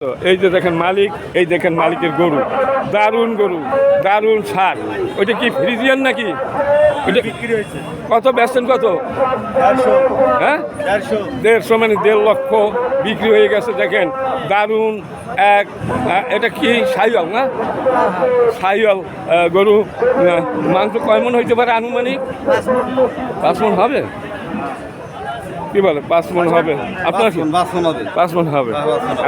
তো এই যে দেখেন মালিক, এই দেখেন মালিকের গরু, দারুণ গরু, দারুণ সার। ওইটা কি ফ্রিজিয়ান নাকি? ওইটা বিক্রি হয়েছে কত বেচছেন কত? 400 হ্যাঁ 400 150 মানে 1.5 লক্ষ বিক্রি হয়ে গেছে। দেখেন দারুণ এক এটা কি সাইওয়াল না? সাইওয়াল গরু। মাংস কয় মন হইতে পারে আনুমানিক? 5 মন হবে। কি বলে 5 মন হবে? আপনার কি 5 মন হবে?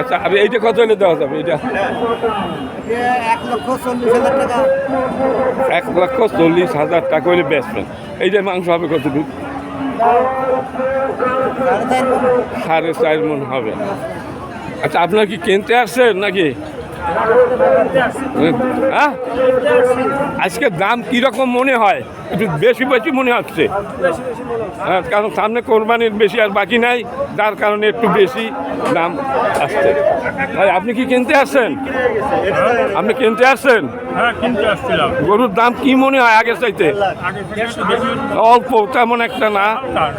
আচ্ছা, আর এইটা কত হলে দেওয়া যাবে? এটা 1,40,000 টাকা। 1,40,000 টাকা হলে বেচবেন। এইটা মাংস হবে কত দূর? 4.5 মন হবে। আচ্ছা, আপনার কি কিনতে আসছেন নাকি? হ্যাঁ, আজকে দাম কিরকম মনে হয়? একটু বেশি বেশি মনে হচ্ছে। হ্যাঁ, কারণ সামনে কোরবানির বেশি আর বাকি নাই, যার কারণে একটু বেশি দাম আসছে। ভাই, আপনি কি কিনতে আসছেন? আপনি কিনতে আসছেন? হ্যাঁ, কিনতে আসছিলাম। গরুর দাম কি মনে হয় আগের চাইতে? আগে থেকে একটু বেশি। অল্প, তেমন একটা না।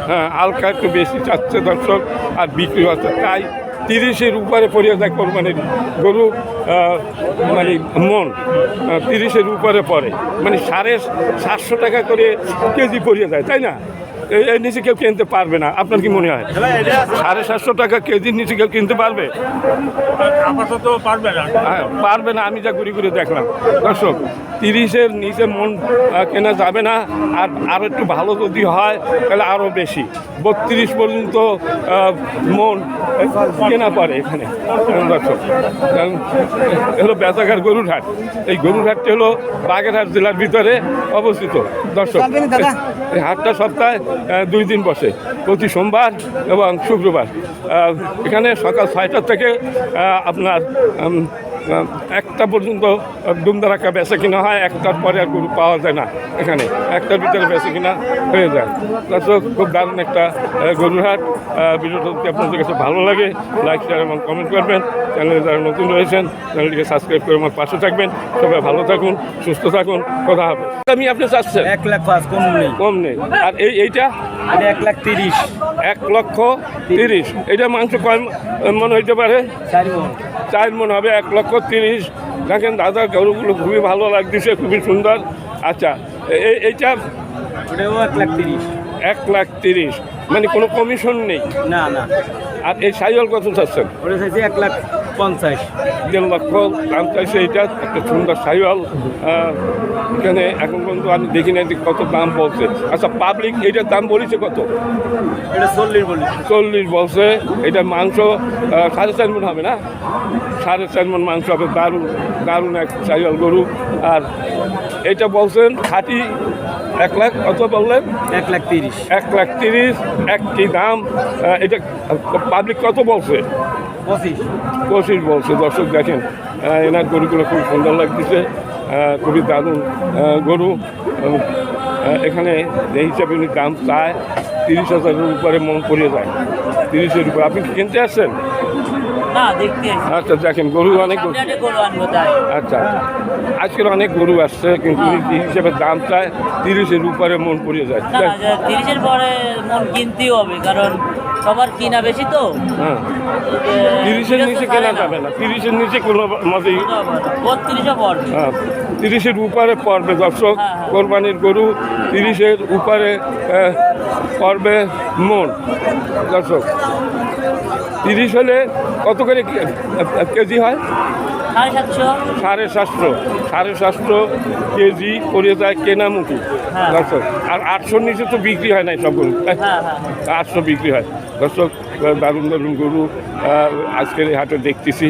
হ্যাঁ, হালকা একটু বেশি চাচ্ছে দর্শক, আর বিক্রি হচ্ছে তাই 30-এর উপরে পড়ে যায় কোরবানির গরু। মানে মন 30-এর উপরে পড়ে, মানে 750 টাকা করে কেজি পড়ে যায়, তাই না? এর নিচে কেউ কিনতে পারবে না। আপনার কি মনে হয় 750 টাকা কেজির নিচে কেউ কিনতে পারবে? আপাতত পারবে না। হ্যাঁ, পারবে না। আমি যা ঘুরে ঘুরে দেখলাম দর্শক, 30-এর নিচে মন কেনা যাবে না। আর আরও একটু ভালো যদি হয় তাহলে আরও বেশি, 32 পর্যন্ত মন কেনা পড়ে এখানে দর্শক। হলো বেচাঘাট গরুর হাট। এই গরুর হাটটি হলো বাগেরহাট জেলার ভিতরে অবস্থিত দর্শক। এই হাটটা সপ্তাহে 2 দিন বসে, প্রতি সোমবার এবং শুক্রবার। এখানে সকাল 6টা থেকে আপনার 1টা পর্যন্ত দুমদারাক্কা বেচা কিনা হয়। 1টার পরে আর গরু পাওয়া যায় না এখানে। 1টার ভিতরে বেচা কিনা হয়ে যায়। দর্শক, খুব দারুণ একটা গরুর হাট। ভিডিওটা যদি আপনাদের কাছে ভালো লাগে, লাইক, শেয়ার এবং কমেন্ট করবেন। চ্যানেলে যারা নতুন রয়েছেন চ্যানেলটিকে সাবস্ক্রাইব করে আমার পাশে থাকবেন। সবাই ভালো থাকুন, সুস্থ থাকুন, কথা হবে। আমি আপনি চাচ্ছেন 1,05,000 কম নেই। কম নেই। আর এইটা 1,30,000 1,30,000। এইটা মাংস কয় মন হইতে পারে? 4 মণ। 4 মন হবে। 1,30,000। দেখেন দাদার গরুগুলো খুবই ভালো লাগতেছে, খুবই সুন্দর। আচ্ছা, এইটা ওটাও 1,30,000। 1,30,000, মানে কোনো কমিশন নেই। না না, আর এই সাইওয়াল কত চাচ্ছেন? ওটা চাইছে 1,50,000। 1.5 লক্ষ দাম চাইছে। এইটা একটা সুন্দর সাইওয়াল। এখানে এখন পর্যন্ত আমি দেখি না কত দাম বলছে। আচ্ছা, পাবলিক এইটার দাম বলেছে কত? এটা 40 বলি। 40 বলছে। এটা মাংস 4.5 মন হবে না? 4.5 মন মাংস হবে। দারুণ দারুণ এক সাইওয়াল গরু। আর এটা বলছেন খাঁটি 1 লাখ, কত বললেন? 1,30,000। 1,30,000 একটি দাম। এটা পাবলিক কত বলছে? 25 বলছে। দর্শক দেখেন, এনার গরুগুলো খুব সুন্দর লাগতেছে, খুবই দারুণ গরু। এখানে এই হিসাবে উনি দাম চায় 30,000-এর উপরে মন পড়ে যায়। 30-এর উপরে। আপনি কি কিনতে আসছেন? না, দেখতে আচ্ছা, দেখেন গরু অনেক। গরু আনবো তাই। আচ্ছা, আজকের অনেক গরু আসছে, কিন্তু এই হিসাবে দাম চায় 30-এর উপরে মন পড়ে যায়। না, 30-এর পরে মন কিনতেই হবে, কারণ সবার কিনা বেশি তো। হ্যাঁ, 30-এর নিচে কেনা যাবে না। 30-এর নিচে কোনো মতেই। 32-ও পড়বে। হ্যাঁ, 30-এর উপরে পড়বে দর্শক। হ্যাঁ, হ্যাঁ। কোরবানির গরু 30-এর উপরে পড়বে মন দর্শক। 30 হলে কত করে কেজি হয়? 750। 750 কেজি পড়ে যায় কেনামুখী হ্যাঁ। দর্শক। আর 800-র নিচে তো বিক্রি হয় না সব গরু। হ্যাঁ হ্যাঁ 800 বিক্রি হয় দর্শক। দারুণ দারুণ গরু আজকের এই হাটে দেখতেছি,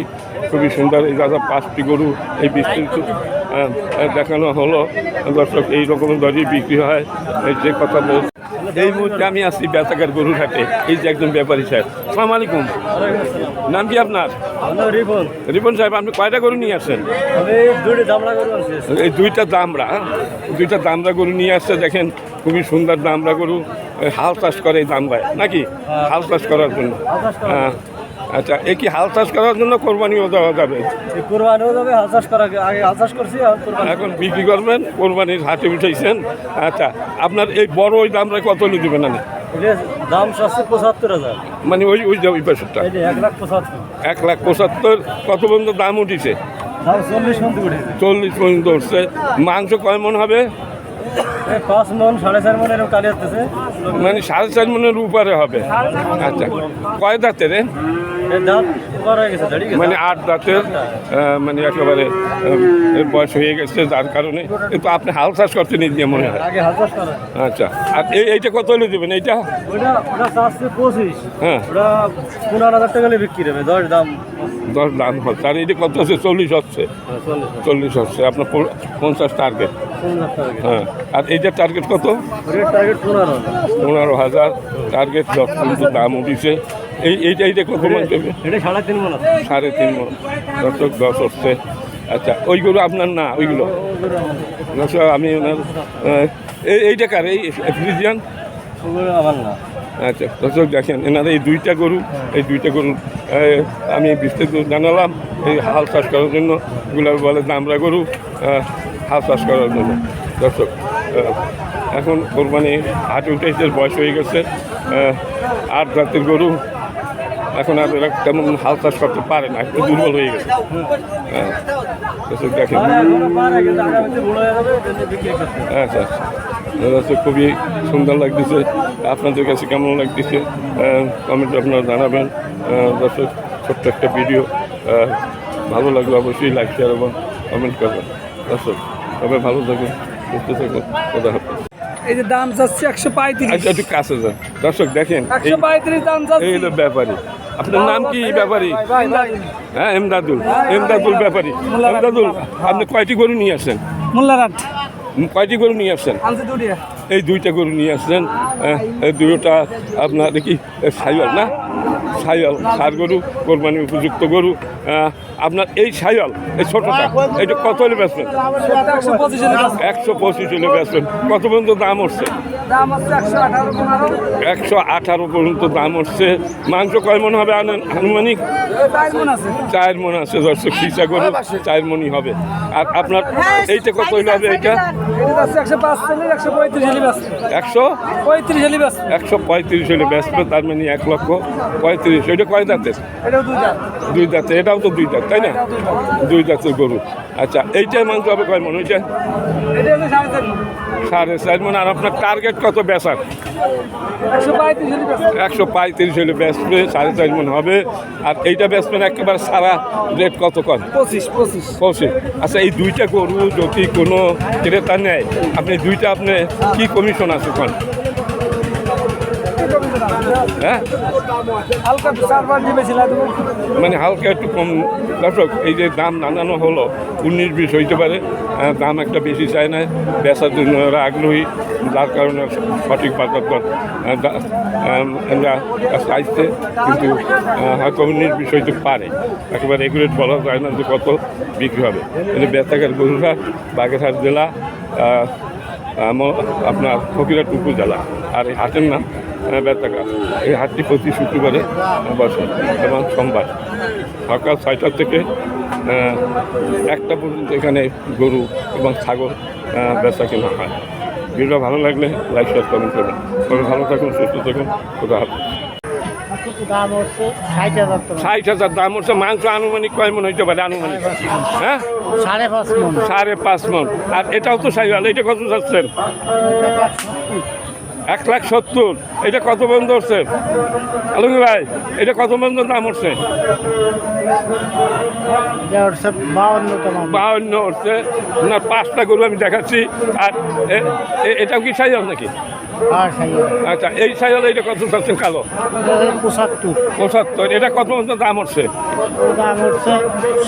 খুবই সুন্দর। এই দাদা 5টি গরু এই বিস্তৃত দেখানো হলো দর্শক। এই রকমের দরই বিক্রি হয়। এই যে কথা বলছি, এই মুহূর্তে আমি আসছি বেচাঘাট গরুর হাটে। এই যে একজন ব্যাপারী সাহেব। আসসালামু আলাইকুম। নাম কি আপনার? রিপন সাহেব, আপনি কয়টা গরু নিয়ে আসছেন? এই 2টা দামড়া। 2টা দামড়া গরু নিয়ে আসছে। দেখেন খুবই সুন্দর দামড়া গরু। হাল চাষ করে এই দামড়ায় নাকি? হাল চাষ করার জন্য। হ্যাঁ, আচ্ছা, এ কি হাল চাষ করার জন্য কোরবানিও দেওয়া যাবে? কোরবানিও যাবে, হাল চাষ করা আগে হাল চাষ করছি, এখন বিক্রি করবেন, কোরবানির হাটে উঠেছেন। আচ্ছা, আপনার এই বড় ওই দামটা কত দেবেন? এটা দাম চাচ্ছে 75,000। মানে ওই যে ওই পাশেরটা এটা 1,75,000। 1,75,000 কত পর্যন্ত দাম উঠিছে? দাম 40 পর্যন্ত উঠেছে। 40 পর্যন্ত উঠছে। মাংস কয় মন হবে? 5 মন 4.5 মন এরকম কালি আসতেছে। মানে 4.5 মনের উপরে হবে। আচ্ছা, কয় দাঁতের? এর দাম বড় হয়ে গেছে, দাঁড়িয়ে গেছে। মানে 8 দাঁতের, মানে একেবারে বয়স হয়ে গেছে, যার কারণে কিন্তু আপনি হাল চাষ করতে নিয়ে মনে হয়। আগে হাজার টাকা। আচ্ছা, আর এইটা কত হলে দেবেন? এইটা ওটা চাচ্ছে 25। হ্যাঁ, ওটা 15,000 টাকা হলে বিক্রি হবে, 10 দাম। 10 দাম হচ্ছে। আর এইটা কত হচ্ছে? 40 হচ্ছে। 40 হচ্ছে আপনার 50 টার্গেট। 50 টাকা। হ্যাঁ, আর এইটার টার্গেট কত? ওটার টার্গেট 15,000। 15,000 টার্গেট। 10 কিন্তু দাম উঠিছে। এইটা কত মান দেবে? এটা 3.5 মন আছে। 3.5 মন। 10 হচ্ছে। আচ্ছা, ওইগুলো আপনার না? ওইগুলো দর্শক, আমি ওনার এইটা কার? এই ফ্রিজিয়ান? ওগুলো আমার না। আচ্ছা দর্শক, দেখেন এনারা এই দুইটা গরু আমি বিস্তারিত জানালাম। এই হাল চাষ করার জন্য, এগুলো বলে দামরা গরু, হাল চাষ করার জন্য। দর্শক, এখন কোরবানি হাটে উঠেছে, বয়স হয়ে গেছে, 8 জাতের গরু। এখন আর এরা তেমন হাল চাষ করতে পারে না, একটু দুর্বল হয়ে গেছে। দর্শক দেখেন, আচ্ছা আচ্ছা, খুবই সুন্দর লাগতেছে। আপনাদের কাছে কেমন লাগতেছে কমেন্ট আপনারা জানাবেন। দর্শক, ছোট্ট একটা ভিডিও, ভালো লাগলে অবশ্যই লাইক শেয়ার এবং কমেন্ট করবেন। দর্শক, তবে ভালো থাকুন, সুস্থ থাকুন, কথা হবে। এই যে দাম চাচ্ছি 135। আচ্ছা, একটু কাছে যান। দর্শক দেখেন, 135 দাম চাচ্ছি। এই হলো ব্যাপারী। আপনার নাম কি ব্যাপারী? হ্যাঁ, এমদাদুল ব্যাপারী। এমদাদুল, আপনি কয়টি গরু নিয়ে আসছেন? মোল্লারহাট কয়টি গরু নিয়ে আসছেন? আনছে দুটিয়া। এই 2টা গরু নিয়ে আসছেন। এই 2টা আপনার দেখি সাইওয়াল না? সাইওয়াল, সার গরু, কোরবানি উপযুক্ত গরু। আপনার এই সাইওয়াল, এই ছোটটা, এটা কত হলে বেচবেন? 125 হলে বেচবো। 125 হলে বেচবেন। কত পর্যন্ত দাম উঠছে? দাম হচ্ছে 118, 15। 118 পর্যন্ত দাম উঠছে। মাংস কয় মন হবে আনুমানিক? 4 মণ আছে। 4 মন আছে। দর্শক, খিচা গরু 4 মনই হবে। আর আপনার এইটা কত হলে হবে? এইটা এটা যাচ্ছে 105 চলে, 135 হলে বেচবো। 135 হলে বেচবো। 135 হলে বেচবে, তার মানে 1,35,000। ওইটা কয় দাঁতের? এটাও 2 দাম। 2 দাঁতের। এটাও তো 2 দাঁত, তাই না? 2 দাঁতের গরু। আচ্ছা, এইটার মাংস হবে কয় মন? ওইটা এটা হচ্ছে 4.5 মণ। 4.5 মন। আর আপনার টার্গেট কত বেচার? 135 হলে বেচবো। 135 হলে বেচবে, 4.5 মন হবে। আর এইটা বেচবেন একেবারে সারা রেট কত কর? 25। আচ্ছা, এই 2টা গরু যদি কোনো ক্রেতা নেয়, আপনি 2টা আপনি কি কমিশন আছে কোন? হ্যাঁ, হালকা 4-5 দিবে ছিল। মানে হালকা একটু কম। দর্শক, এই যে দাম জানানো হলো 19-20 হইতে পারে, দাম একটা বেশি চায় না, বেচার জন্য ওরা আগ্রহী, যার কারণে সঠিক বাজার দর এরা চাইছে। কিন্তু হয়তো 19-20 হইতে পারে, একেবারে এগুরেট বলা যায় না যে কত বিক্রি হবে। কিন্তু বেতাঘাট গরুরহাট, বাগেরহাট জেলা, আপনার ফকিরহাট উপজেলা। আর এই হাটের নাম বেতাঘাট। এই হাটটি প্রতি শুক্রবারে বসে এবং সোমবার সকাল 6টা থেকে 1টা পর্যন্ত এখানে গরু এবং ছাগল বেচা কেনা হয়। ভিডিও ভালো লাগলে লাইক শেয়ার কমেন্ট করবেন। তবে ভালো থাকুন, সুস্থ থাকুন, খোদা হাফেজ। দাম হচ্ছে 60,000 টাকা। 60,000 দাম হচ্ছে। মাংস আনুমানিক কয় মন হইতে পারে? আনুমানিক 5.5 মণ। 5.5 মন। আর এটাও তো সাইওয়াল। এটা কত যাচ্ছেন? 1,70,000। এটা কত পর্যন্ত হচ্ছে আলমগীর ভাই? এটা কত পর্যন্ত দাম হচ্ছে? 52 হচ্ছে। না, 5টা গরু আমি দেখাচ্ছি। আর এটাও কি সাইওয়াল নাকি? আচ্ছা, এই সাইওয়াল এটা কত যাচ্ছেন? কালো 75। এটা কত পর্যন্ত দাম হচ্ছে? দাম হচ্ছে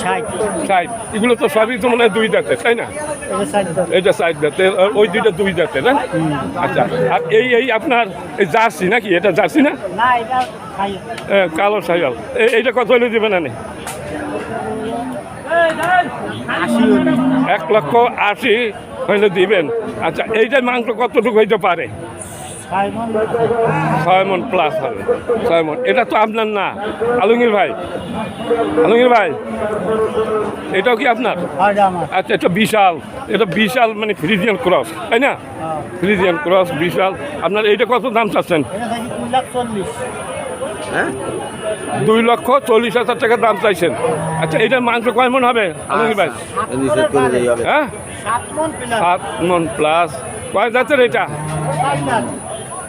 60। এগুলো তো সবই তো মনে হয় 2 দাঁতের, তাই না? এটা 4 দাঁতের, আর ওই 2টা 2 দাঁতের। না, আচ্ছা। আর এই আপনার এই জার্সি নাকি? এটা জার্সি না? না, এটা কালো সাইওয়াল। এইটা কত হলে দেবেন? 1,80,000 হইলে দিবেন। আচ্ছা, এইটার মাংস কতটুকু হইতে পারে? 6 মন প্লাস হবে, 6 মন। এটা তো আপনার না আলমগীর ভাই, আলমগীর ভাই এটাও কি আপনার? আচ্ছা, এটা বিশাল মানে ফ্রিজিয়ান ক্রস, তাই না? ফ্রিজিয়ান ক্রস বিশাল। আপনার এইটা কত দাম চাচ্ছেন? 2,40,000 টাকা দাম চাইছেন। আচ্ছা, এটার মাংস কয় মন হবে আলমগীর ভাই? হ্যাঁ, 7 মন প্লাস। কয় জাতের এটা?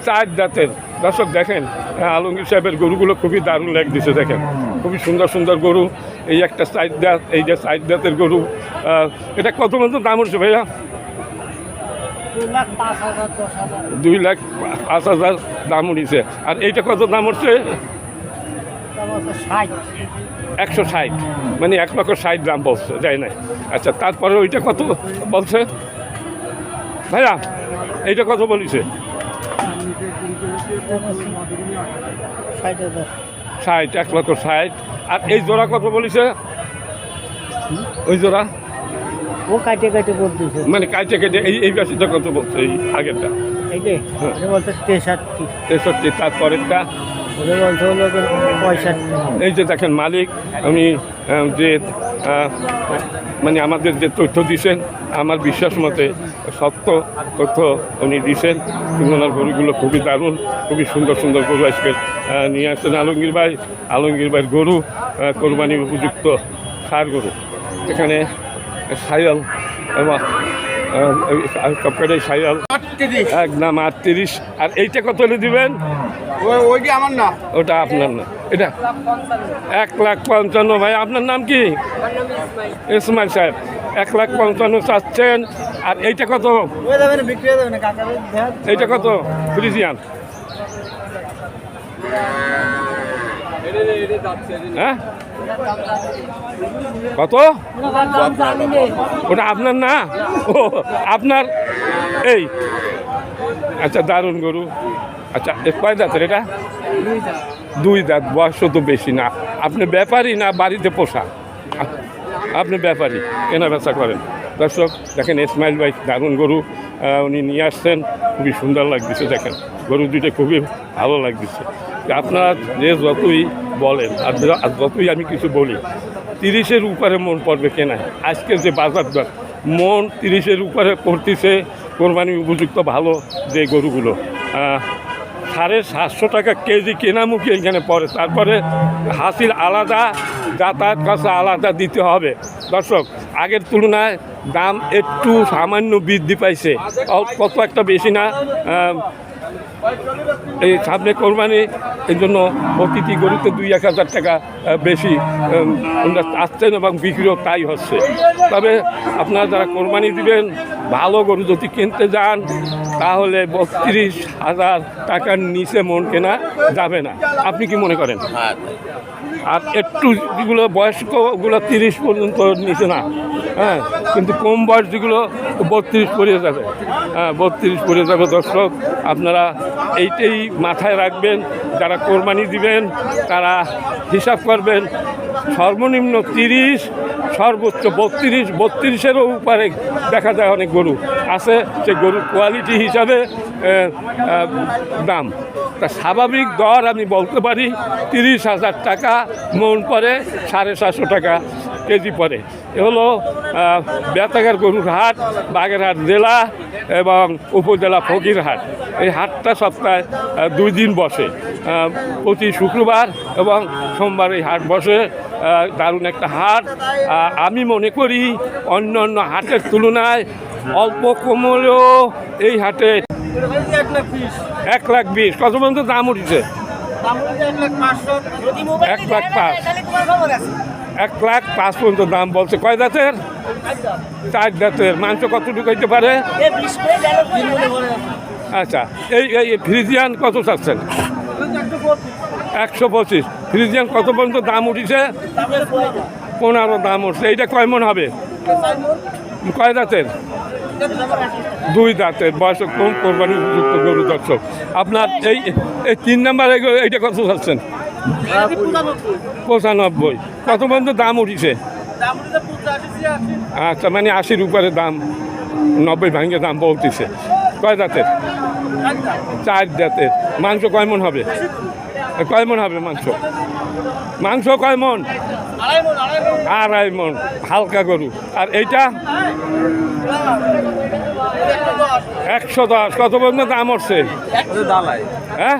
4 জাতের। দর্শক দেখেন, আলমগীর সাহেবের গরুগুলো খুবই দারুণ লাগতেছে। দেখেন খুবই সুন্দর সুন্দর গরু। এই একটা 4 জাত, এই যে 4 জাতের গরু। এটা কত মতো দাম উঠছে ভাইয়া? 2,05,000 দাম উঠেছে। আর এইটা কত দাম উঠছে? 160, মানে 1,60,000 দাম বলছে, যাই নাই। আচ্ছা, তারপরে ওইটা কত বলছে ভাইয়া? এইটা কত বলিছে? 60, 1,60,000। আর এই জোড়া কত বলিছে? ওই জোড়া ও কাটে বলতেছে, মানে কাইটে কেটে এই বেশিটা কত বলছে? এই আগেরটা বলতে 63। তারপরেরটা বলতে হলো 65। এই যে দেখেন মালিক, উনি যে মানে আমাদের যে তথ্য দিয়েছেন, আমার বিশ্বাস মতে সত্য তথ্য উনি দিয়েছেন। ওনার গরুগুলো খুবই দারুণ, খুবই সুন্দর সুন্দর গরু আজকে নিয়ে আসছেন আলমগীর ভাইয়ের গরু কোরবানির উপযুক্ত ষাঁড় গরু। এখানে সাইয়াল এবং সবকটাই সাইয়াল, একদম 38। আর এইটা কত হলে দিবেন? ওইটি আমার না, ওটা আপনার না, এটা 1,55,000। ভাই আপনার নাম কি? ইসমাইল সাহেব। 1,55,000 চাচ্ছেন। আর এইটা কত? বিক্রি হয়ে যাবে না কাকা, এইটা কত ফ্রিজিয়ান? হ্যাঁ, কত? ওটা আপনার না? ও আপনার। এই আচ্ছা, দারুণ গরু। আচ্ছা, কয় দাঁতের এটা? 2 দাঁত। বয়স তো বেশি না। আপনি ব্যাপারী না বাড়িতে পোষা? আপনি ব্যাপারী, কেনা বেচা করেন। দর্শক দেখেন, ইসমাইল ভাই দারুণ গরু উনি নিয়ে আসছেন, খুবই সুন্দর লাগতেছে। দেখেন গরু দুইটা খুবই ভালো লাগতেছে। আপনারা যে যতই বলেন আর যতই আমি কিছু বলি, 30-এর উপরে মন পড়বে কেনা। আজকের যে বাজার দর, মন 30-এর উপরে পড়তেছে কোরবানি উপযুক্ত ভালো যে গরুগুলো। 750 টাকা কেজি কেনামুখী এখানে পড়ে। তারপরে হাসিল আলাদা, যাতায়াত খরচা আলাদা দিতে হবে। দর্শক, আগের তুলনায় দাম একটু সামান্য বৃদ্ধি পাইছে, কত একটা বেশি না। এই সামনে কোরবানি, এই জন্য প্রতিটি গরুতে 2-1,000 টাকা বেশি আসছেন এবং বিক্রিও তাই হচ্ছে। তবে আপনারা যারা কোরবানি দিবেন, ভালো গরু যদি কিনতে যান, তাহলে 32,000 টাকার নিচে মন কেনা যাবে না। আপনি কি মনে করেন? আর একটু যেগুলো বয়স্কগুলো 30 পর্যন্ত নিচে না, হ্যাঁ, কিন্তু কম বয়স যেগুলো 32 পড়ে যাবে। হ্যাঁ, 32 পড়ে যাবে। দর্শক, আপনারা এইটাই মাথায় রাখবেন। যারা কোরবানি দিবেন তারা হিসাব করবেন, সর্বনিম্ন 30, সর্বোচ্চ 32-এরও উপরে দেখা যায় অনেক গরু আছে। সে গরুর কোয়ালিটি হিসাবে দাম। তা স্বাভাবিক দর আমি বলতে পারি 30,000 টাকা মন পরে, 750 টাকা কেজি পরে। এ হলো বেতাগার গরুর হাট, বাগেরহাট জেলা এবং উপজেলা ফকিরহাট। এই হাটটা সপ্তাহে 2 দিন বসে, প্রতি শুক্রবার এবং সোমবার এই হাট বসে। দারুণ একটা হাট। আমি মনে করি অন্য অন্য হাটের তুলনায় অল্প কমলেও এই হাটে 1,20,000। কত পর্যন্ত দাম উঠেছে? 1,05,000। 1,05,000 পর্যন্ত দাম বলছে। কয় দাঁতের? 4 দাঁতের। মাংস কতটুকু হইতে পারে? আচ্ছা, এই ফ্রিজিয়ান কত চাচ্ছেন? 125। ফ্রিজিয়ান কত পর্যন্ত দাম উঠেছে? 15 দাম উঠছে। এইটা কয় মন হবে? কয় দাঁতের? 2 দাঁতের। বয়স কম, কোরবানি উপযুক্ত গরু। দর্শক, আপনার এই 3 নাম্বার এইটা কত চাচ্ছেন? 95। কত পর্যন্ত দাম উঠেছে? আচ্ছা, মানে 80-র উপরে দাম, 90 ভাঙে দাম বলতেছে। কয় দাঁতের? 4 দাঁতের। মাংস কয় মন হবে? কয় মন হবে মাংস? মাংস কয় মন? 2.5 মন। হালকা গরু। আর এইটা 110। কত পর্যন্ত দাম হচ্ছে? হ্যাঁ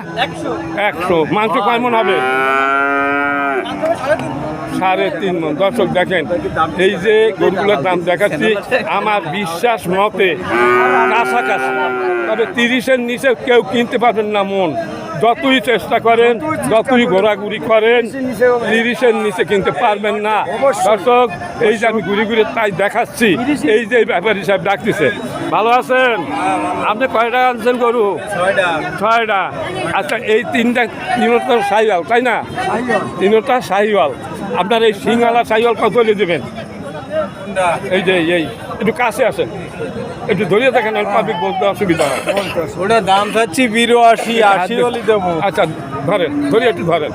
100। মাংস কয় মন হবে? 3.5 মন। দর্শক দেখেন, এই যে গরুগুলোর দাম দেখাচ্ছি, আমার বিশ্বাস মতে কাছাকাছি, তবে 30-এর নিচে কেউ কিনতে পারবেন না মন। যতই চেষ্টা করেন, যতই ঘোরাঘুরি করেন, 30-এর নিচে কিনতে পারবেন না। দর্শক, এই যে আমি ঘুরে ঘুরে তাই দেখাচ্ছি, এই যে ব্যাপারী সাহেব ডাকতেছে। ভালো আছেন? আপনি কয়টা আনছেন গরু? 6টা। আচ্ছা, এই তিনটা শাহিওয়াল, তাই না? তিনটা শাহিওয়াল। আপনার এই সিংহালা শাহিওয়াল কত হলে দেবেন? এই যে এই একটু কাছে আসেন, একটু ধরিয়ে দেখেন, পাবলিক বলতে অসুবিধা হয়। ওটা দাম চাচ্ছি 82, 80 হলে দেবো। আচ্ছা ধরেন, ধরিয়ে একটু ধরেন।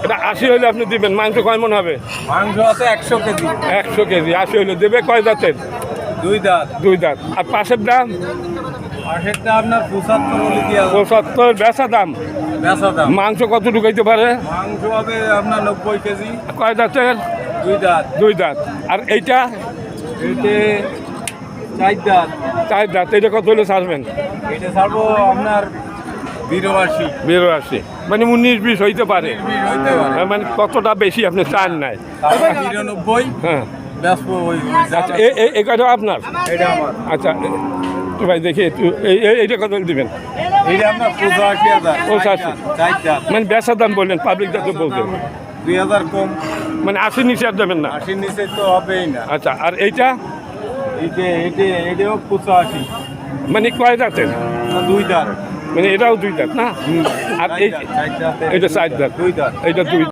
এটা 80 হলে আপনি দিবেন। মাংস কয় মন হবে? মাংস আছে 100 কেজি। 100 কেজি। 80 হলে দেবে। কয় দাঁতের? 2 দাঁত। 2 দাঁত। আর পাশের দাম? পাশেরটা আপনার 75 হলে দিয়ে 75 বেচা দাম। বেচা দাম। মাংস কত ঢুকাইতে পারে? মাংস হবে আপনার 90 কেজি। কয় দাঁতের? 2 দাঁত। 2 দাঁত। আর এইটা? এতে 4 দাঁত। 4 দাঁত। এটা কত হলে ছাড়বেন? এটা ছাড়বো আপনার 82। 82। মানে 19-20 হইতে পারে। হইতে পারে। মানে কতটা বেশি আপনি চান নাই? তারপর 92 হ্যাঁ। বেচবো ওই আচ্ছা, এই কয়টা আপনার? এটা আমার। আচ্ছা তো ভাই দেখি একটু এইটা কত দিবেন? এটা আপনার 85,000। 85। 4 দাঁত। মানে বেচার দাম বললেন, পাবলিক দাম তো বলতেন। 2000 কম। মানে 80 নিচে আর দেবেন না? 80 নিচে তো হবেই না। আচ্ছা, আর এইটা? এটাও 85। মানে কয় দাঁতের? 2 দাঁত। মানে এটাও 2 দাঁত না? আর এই চার দাঁত। এটা 4 দাঁত। 2 দাঁত। এইটা 2